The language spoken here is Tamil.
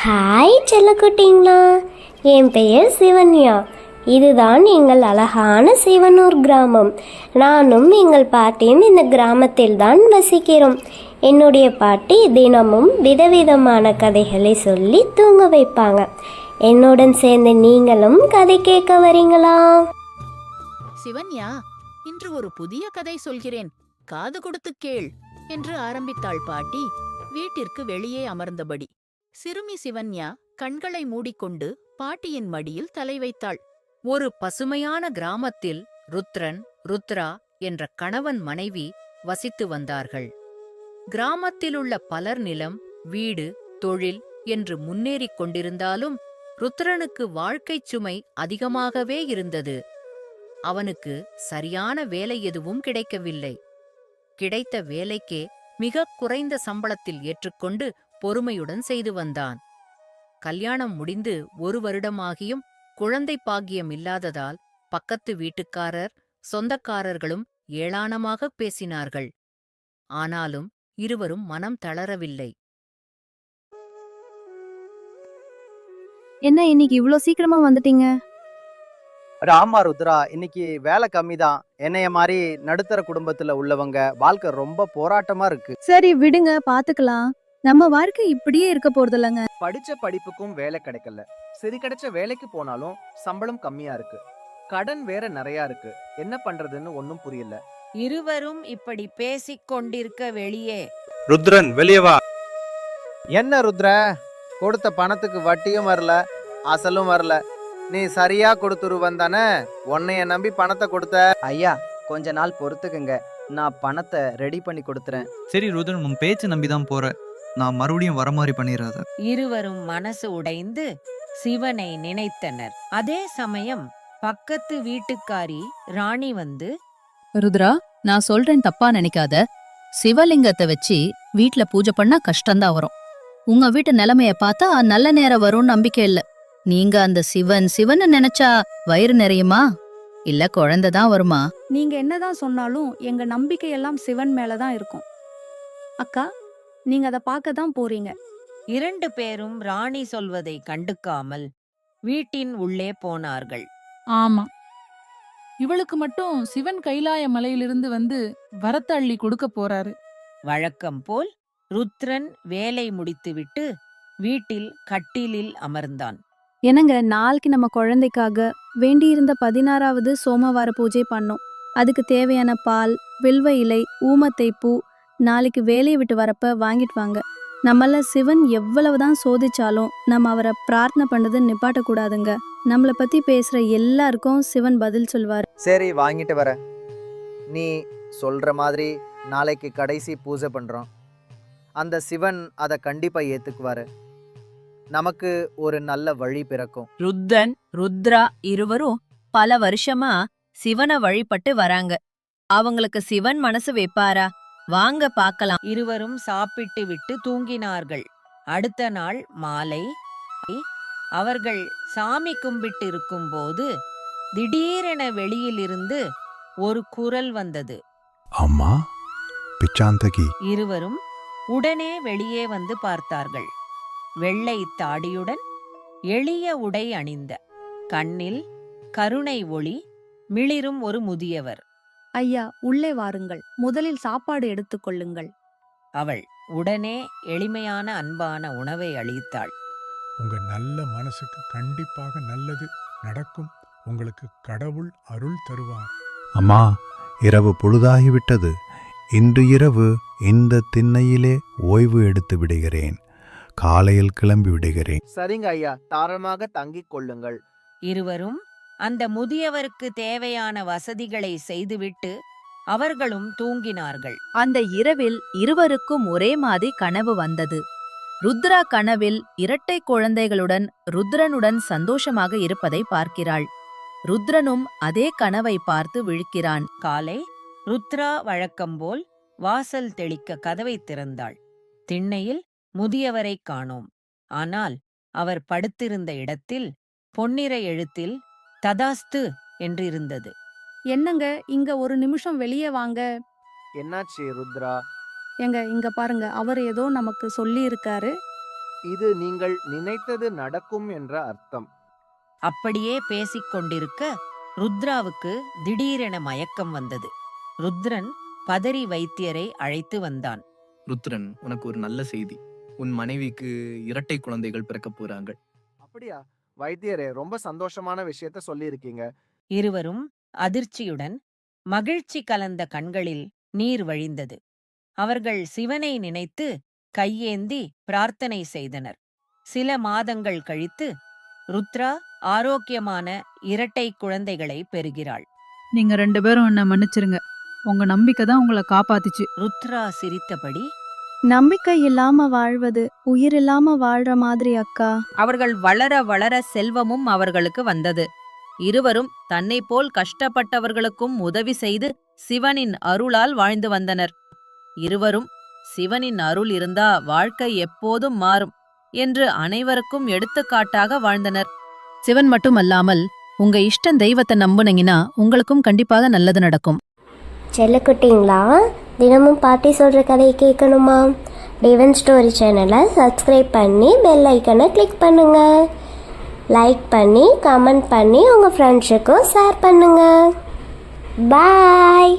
ஹாய் செல்லக்குட்டிங்களா, என் பெயர் சிவன்யா. இதுதான் எங்கள் அழகான சிவனூர் கிராமம். நானும் எங்கள் பாட்டியும் இந்த கிராமத்தில் தான் வசிக்கிறோம். என்னுடைய பாட்டி தினமும் விதவிதமான கதைகளை சொல்லி தூங்க வைப்பாங்க. என்னுடன் சேர்ந்து நீங்களும் கதை கேட்க வரீங்களா? சிவன்யா, இன்று ஒரு புதிய கதை சொல்கிறேன், காது கொடுத்து கேள் என்று ஆரம்பித்தாள் பாட்டி வீட்டிற்கு வெளியே அமர்ந்தபடி. சிறுமி சிவன்யா கண்களை மூடிக்கொண்டு பாட்டியின் மடியில் தலை வைத்தாள். ஒரு பசுமையான கிராமத்தில் ருத்ரன், ருத்ரா என்ற கணவன் மனைவி வசித்து வந்தார்கள். கிராமத்திலுள்ள பலர் நிலம், வீடு, தொழில் என்று முன்னேறிக் கொண்டிருந்தாலும் ருத்ரனுக்கு வாழ்க்கைச் சுமை அதிகமாகவே இருந்தது. அவனுக்கு சரியான வேலை எதுவும் கிடைக்கவில்லை. கிடைத்த வேலைக்கே மிகக் குறைந்த சம்பளத்தில் ஏற்றுக்கொண்டு பொறுமையுடன் செய்து வந்தான். கல்யாணம் முடிந்து 1 வருடமாகியும் குழந்தை பாக்கியம் இல்லாததால் பக்கத்து வீட்டுக்காரர், சொந்தக்காரர்களும் ஏளனமாக பேசினார்கள். ஆனாலும் இருவரும் மனம் தளரவில்லை. என்ன இன்னைக்கு இவ்ளோ சீக்கிரமா வந்துட்டீங்க? ஆமா ருத்ரா, இன்னைக்கு வேலை கம்மி தான். என்னைய மாதிரி நடுத்தர குடும்பத்துல உள்ளவங்க வாழ்க்கை ரொம்ப போராட்டமா இருக்கு. சரி விடுங்க, பாத்துக்கலாம். நம்ம வாழ்க்கை இப்படியே இருக்க போறது இல்லைங்க. படிச்ச படிப்புக்கும் வேலை கிடைக்கல. சரி, கிடைச்ச வேலைக்கு போனாலும் சம்பளம் கம்மியா இருக்கு. கடன் வேற நிறைய இருக்கு. என்ன பண்றதுன்னு ஒன்னும் புரியல. இருவரும் இப்படி பேசிக் கொண்டிருக்க வெளியே ருத்ரன், வெளியே வா. என்ன ருத்ர, கொடுத்த பணத்துக்கு வட்டியும் வரல, அசலும் வரல. நீ சரியா கொடுத்துருவன் தானே? உன்னைய நம்பி பணத்தை கொடுத்த. ஐயா, கொஞ்ச நாள் பொறுத்துக்குங்க, நான் பணத்தை ரெடி பண்ணி கொடுத்துறேன். சரி ருத்ரன், உன் பேச்சு நம்பிதான் போற. நான் மறுபடியும் வர மாதிரி பண்ணிடாத. இருவரும் மனசு உடைந்து சிவனை நினைத்தனர். அதே சமயம் பக்கத்து வீட்டுக்காரி ராணி வந்து, ருத்ரா, நான் சொல்றேன், தப்பா நினைக்காத. சிவலிங்கத்தை வச்சு வீட்ல பூஜை பண்ணா கஷ்டம்தான் வரும். உங்க வீட்டு நிலைமைய பார்த்தா நல்ல நேரம் வரும்னு நம்பிக்கை இல்ல. நீங்க அந்த சிவன் சிவன்னு நினைச்சா வயிறு நிறையுமா, இல்ல குழந்தைதான் வருமா? நீங்க என்னதான் சொன்னாலும் எங்க நம்பிக்கை எல்லாம் சிவன் மேலதான் இருக்கும். அக்கா, நீங்க அதை பார்க்க தான் போறீங்க. 2 பேரும் ராணி சொல்வதை கண்டுக்காமல் வீட்டின் உள்ளே போனார்கள். ஆமா, இவளுக்கு மட்டும் சிவன் கைலாய மலையிலிருந்து வந்து வரத்த அள்ளி கொடுக்க போறாரு. வழக்கம் போல் ருத்ரன் வேலை முடித்துவிட்டு வீட்டில் கட்டிலில் அமர்ந்தான். என்னங்க, நாளைக்கு நம்ம குழந்தைக்காக வேண்டியிருந்த 16வது சோமவார பூஜை பண்ணோம். அதுக்கு தேவையான பால், வில்வ இலை, ஊமத்தை பூ நாளைக்கு வேலையை விட்டு வரப்ப வாங்கிட்டு வாங்க. நம்மள சிவன் எவ்வளவுதான் சோதிச்சாலும் நம்ம அவரை பிரார்த்தனை பண்ணது நிப்பாட்டக்கூடாதுங்க. நம்மளை பத்தி பேசுற எல்லாருக்கும் சிவன் பதில் சொல்வார். சரி, வாங்கிட்டு வர. நீ சொல்ற மாதிரி நாளைக்கு கடைசி பூஜை பண்றோம். அந்த சிவன் அதை கண்டிப்பா ஏத்துக்குவாரு. நமக்கு ஒரு நல்ல வழி பிறக்கும். ருத்தன், ருத்ரா இருவரும் பல வருஷமா சிவனை வழிபட்டு வராங்க. அவங்களுக்கு சிவன் மனசு வைப்பாரா? வாங்க பார்க்கலாம். இருவரும் சாப்பிட்டு விட்டு தூங்கினார்கள். அடுத்த நாள் மாலை அவர்கள் சாமி கும்பிட்டு இருக்கும்போது திடீரென வெளியிலிருந்து ஒரு குரல் வந்தது. அம்மா, பிச்சாந்தகி. இருவரும் உடனே வெளியே வந்து பார்த்தார்கள். வெள்ளை தாடியுடன், எளிய உடை அணிந்த, கண்ணில் கருணை ஒளி மிளிரும் ஒரு முதியவர். ஐயா, உள்ளே வாருங்கள். முதலில் சாப்பாடு எடுத்துக்கொள்ளுங்கள். அவள் உடனே எளிமையான அன்பான உணவை அளித்தாள். உங்க நல்ல மனசுக்கு கண்டிப்பாக நல்லது நடக்கும். உங்களுக்கு கடவுள் அருள் தருவார். அம்மா, இரவு பொழுதாகிவிட்டது. இன்று இரவு இந்த திண்ணையிலே ஓய்வு எடுத்து விடுகிறேன். காலையில் கிளம்பி விடுகிறேன். சரிங்க ஐயா, தாராளமாக தங்கிக் கொள்ளுங்கள். இருவரும் அந்த முதியவருக்கு தேவையான வசதிகளை செய்துவிட்டு அவர்களும் தூங்கினார்கள். அந்த இரவில் இருவருக்கும் ஒரே மாதிரி கனவு வந்தது. ருத்ரா கனவில் இரட்டை குழந்தைகளுடன் ருத்ரனுடன் சந்தோஷமாக இருப்பதை பார்க்கிறாள். ருத்ரனும் அதே கனவை பார்த்து விழிக்கிறான். காலை ருத்ரா வழக்கம்போல் வாசல் தெளிக்க கதவை திறந்தாள். திண்ணையில் முதியவரை காணோம். ஆனால் அவர் படுத்திருந்த இடத்தில் பொன்னிற எழுத்தில் ததாஸ்து என்றிருந்தது. என்னங்க, இங்க ஒரு நிமிஷம் வெளியே வாங்க. என்னாச்சு ருத்ரா? எங்க இங்க பாருங்க, அவர் ஏதோ நமக்கு சொல்லி இருக்காரு. இது நீங்கள் நினைத்தது நடக்கும் என்ற அர்த்தம். அப்படியே பேசிக் கொண்டிருக்க ருத்ராவுக்கு திடீரென மயக்கம் வந்தது. ருத்ரன் பதறி வைத்தியரை அழைத்து வந்தான். ருத்ரன், உனக்கு ஒரு நல்ல செய்தி. உன் மனைவிக்கு இரட்டை குழந்தைகள் பிறக்க போறாங்க. அப்படியா வைத்தியரே, ரொம்ப சந்தோஷமான விஷயத்த சொல்லியிருக்கீங்க. இருவரும் அதிர்ச்சியுடன் மகிழ்ச்சி கலந்த கண்களில் நீர் வழிந்தது. அவர்கள் சிவனை நினைத்து கையேந்தி பிரார்த்தனை செய்தனர். சில மாதங்கள் கழித்து ருத்ரா ஆரோக்கியமான இரட்டை குழந்தைகளை பெறுகிறாள். நீங்க 2 பேரும் என்ன மன்னிச்சிருங்க. உங்க நம்பிக்கை தான் உங்களை காப்பாத்துச்சு. ருத்ரா சிரித்தபடி, நம்பிக்கை இல்லாம வாழ்வது உயிர் இல்லாம வாழ்ற மாதிரி அக்கா. அவர்கள் வளர வளர செல்வமும் அவர்களுக்கு வந்தது. இருவரும் தன்னை போல் கஷ்டப்பட்டவர்களுக்கும் உதவி செய்து சிவனின் அருளால் வாழ்ந்து வந்தனர். இருவரும் சிவனின் அருள் இருந்தா வாழ்க்கை எப்போதும் மாறும் என்று அனைவருக்கும் எடுத்துக்காட்டாக வாழ்ந்தனர். சிவன் மட்டுமல்லாமல் உங்க இஷ்ட தெய்வத்தை நம்புனீங்கன்னா உங்களுக்கும் கண்டிப்பாக நல்லது நடக்கும். செல்லக்குட்டிங்களா, தினமும் பாட்டி சொல்கிற கதையை கேட்கணுமா? டிவன் ஸ்டோரி சேனலை சப்ஸ்கிரைப் பண்ணி பெல் ஐக்கனை கிளிக் பண்ணுங்கள். லைக் பண்ணி கமெண்ட் பண்ணி உங்கள் ஃப்ரெண்ட்ஸுக்கும் ஷேர் பண்ணுங்கள். பாய்.